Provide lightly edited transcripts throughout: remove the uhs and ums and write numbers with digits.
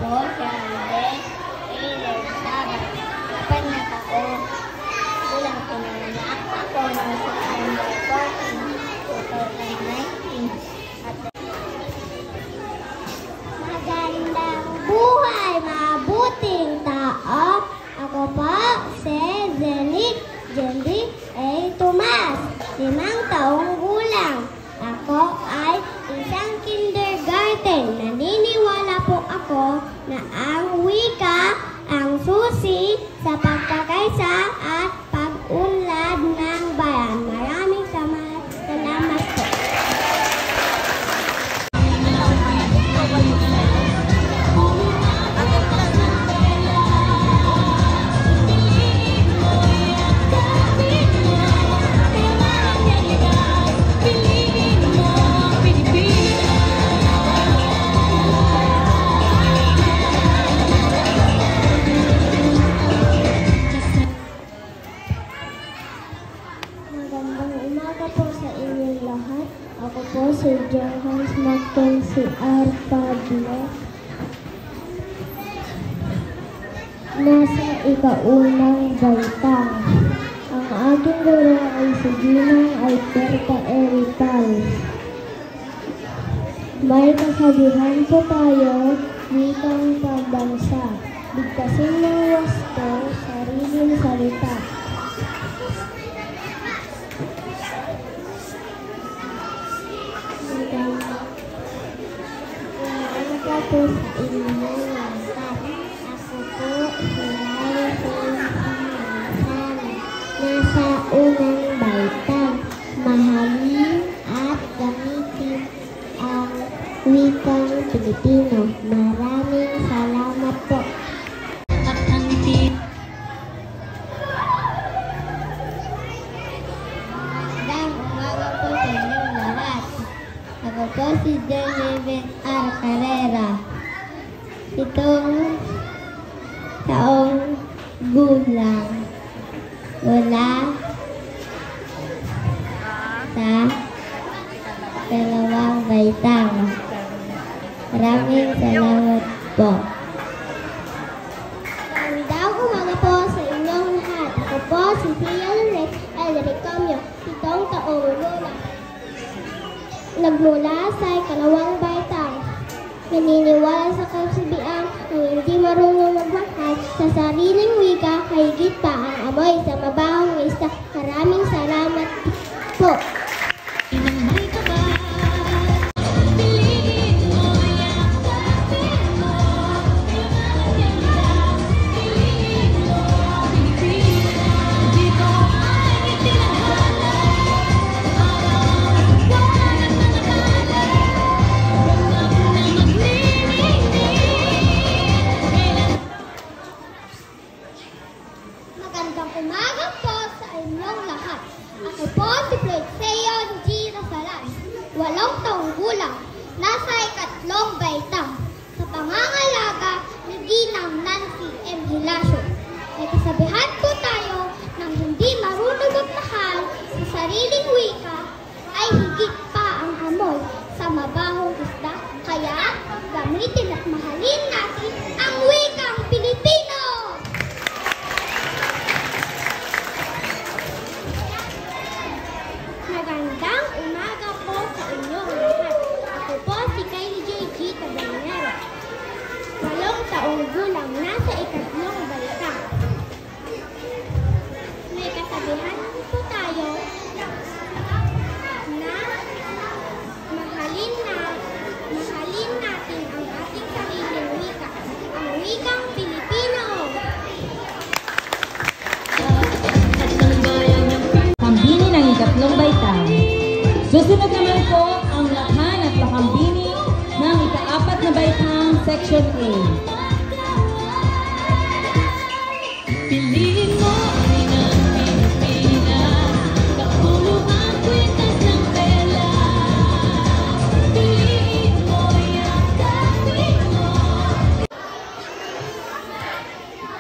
ako si Andres Taylor Sabat. 4 na taon. Bilang pinanganak ako noong September 14, 2019. Magandang buhay, mabuting tao. Ako po si Zenith Jendy A. Tomas, 5 taong gulang. Ako ay isang kindergarten. Naniniwala po ako na ang wika ang susi sa pagkakaisa at pag-unlad ng bayan. Maraming salamat po. Ako po si Johannes Mackenzie R. Pablo. Nasa ika-unang baitang. Ang aking guro ay si Ginang Alberta Erital. May kasabihan po tayo, wikang pambansa. Bigkasin ng wasto, sariling salita. Po sa inyong lahat. Ako po si Larry Sana. Nasa unang baitang. Mahalin at gamitin ang wikang Pilipino. Maraming salamat po. Magandang umaga po sa inyong lahat. Ako po si Genevieve R. Carrera. 7 taong gulang. Wala sa dalawang baitang. Maraming salamat po. Magandang umaga po sa inyong lahat. Ako po si Tia Lorette L. Recamio. 7 taong gulang. Nagmula sa ikalawang baitang. Naniniwala sa kasabihan ng hindi marunong magmahal sa sariling wika, higit pa ang amoy sa mabahong isda. Maraming salamat po. Magandang umaga po sa inyong lahat. Ako po si Floyd G. Rasalan, 8 taong gulang, nasa ikatlong baitang. Sa pangangalaga ni Ginang Nancy M. Hilasio. May kasabihan po tayo ng hindi marunong magmahal sa sariling wika ay higit pa ang amoy sa mabahong isda. Kaya gamitin at mahalin natin ang wikang Pilipino! Magandang umaga po sa inyong lahat. Ako po si Kylie J. G. Tabanero. 8 taong gulang, nasa ikatlong baitang. May kasabihan po tayo na mahalin natin ang ating sariling wika, ang wikang Pilipino. Lakambini ng ikatlong baitang. Susunod naman po ang lakhan at lakambini ng ika-4 na baitang Section A. Piliin mo ang inang Pilipinas, kapuluhan kwentas ng tela. Piliin mo yung kapit mo.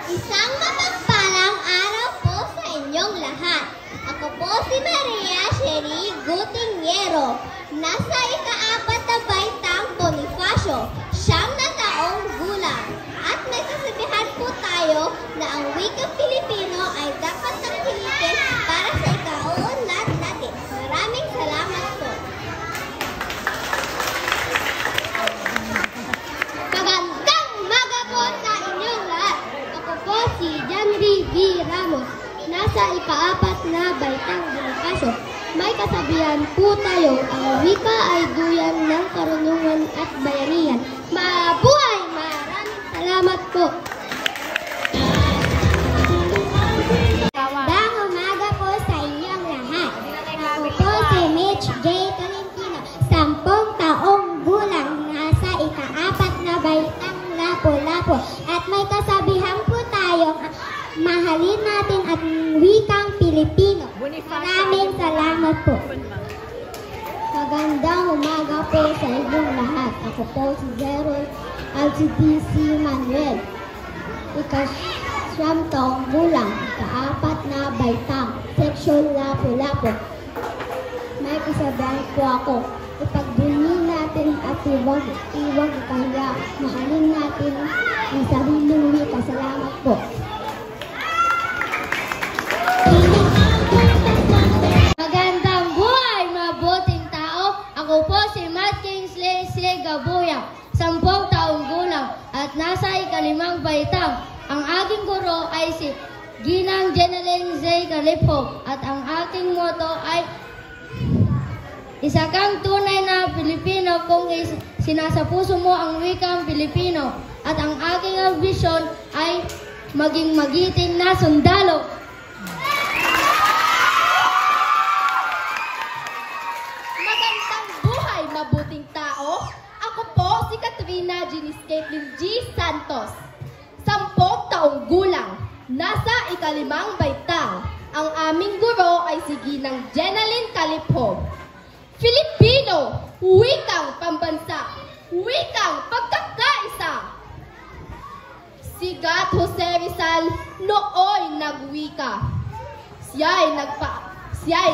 Isang mapagpalang araw po sa inyong lahat. Ako po si Maria Sherry Gutiniero. Nasa ika-4 na baitang Bonifacio, 9 na taong gulang. na ang wikang Pilipino ay dapat tangkilikin para sa ikaunlad natin. Maraming salamat po. Magandang umaga po sa inyong lahat. Ako po si Janry V. Ramos. Nasa ika-4 na baitang Bonifacio. May kasabihan po tayo, ang wika ay duyan ng karunungan at bayanihan. Mabuhay! Maraming salamat po. Magandang umaga po sa inyong lahat. Ako po si Mitch J. Tolentino. 10 taong gulang, nasa ika-4 na baitang Lapu-Lapu. At may kasabihan po tayong mahalin natin ang wikang Pilipino. Maraming salamat po. Magandang umaga po sa inyong lahat. Ako po si Zero LGBC Manuel. Ika-9 taong gulang, ika-4 na baitang, seksyon Lapu-Lapu. May kasabihan po ako, ipagbunyi natin at iwag ikahiya. Mahalin natin ang sariling wika. Salamat po. Magandang buhay, mabuting tao. Ako po si Matt Kingsley Segabuyang, 10 taong gulang at nasa ika-5 baitang. Ang aking guro ay si Ginang Jeneline Z. Calipho at ang aking motto ay isa kang tunay na Pilipino kung sinasapuso mo ang wikang Pilipino. At ang aking ambisyon ay maging magiting na sundalo. Magandang buhay, mabuting tao. Ako po si Katrina Janice Caitlin G. Santos. 10 taong gulang, nasa ika-5 baitang. Ang aming guro ay si Ginang Jeneline Calipho. Filipino, wikang pambansa, wikang pagkakaisa. Si Gat Jose Rizal nooy nagwika. Siya'y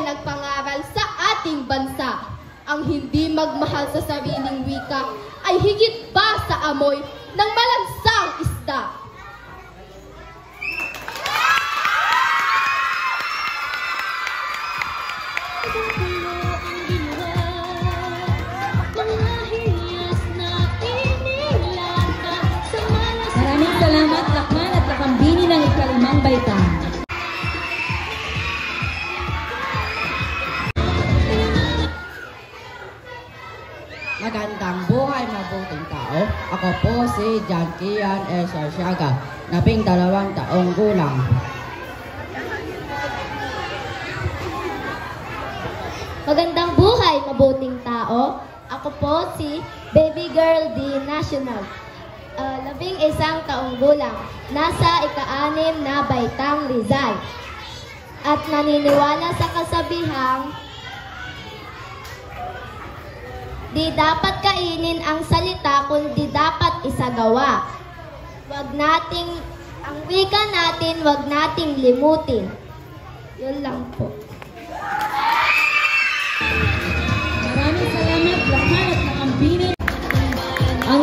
nagpangaral sa ating bansa. Ang hindi magmahal sa sariling wika ay higit pa sa amoy ng malansang isda. Maraming salamat, Lakman at Lakambini ng ika-5 baitang. Magandang buhay, mabuting tao. Ako po si John Kian S. Arsiaga, 12 taong gulang. Magandang buhay, mabuting tao. Ako po si Baby Girl D. National. 11 taong gulang. Nasa ika-6 na baitang Rizal. At naniniwala sa kasabihang di dapat kainin ang salita kundi dapat isagawa. Ang wika natin, wag nating limutin. Yun lang po. Maraming salamat, Lakman at Lakambini. Ang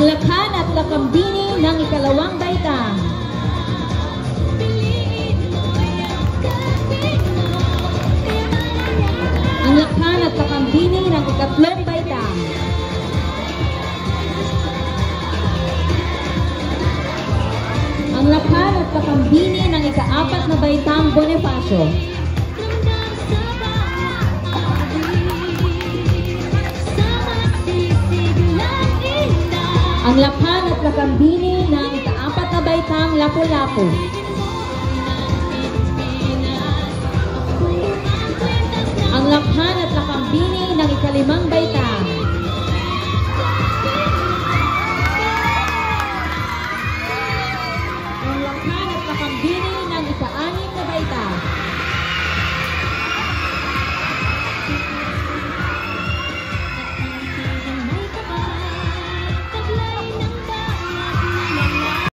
Lakhan at Lakambini ng ika-2 baitang. Ang Lakhan at Lakambini ng ika-3 baitang. Ang Lakhan at Lakambini ng ika-4 na baitang Bonifacio. Ang Lakhan at Lakambini ng ika-4 na baitang Lapu-Lapu. Ang Lakhan at Lakambini ng ika-5 baitang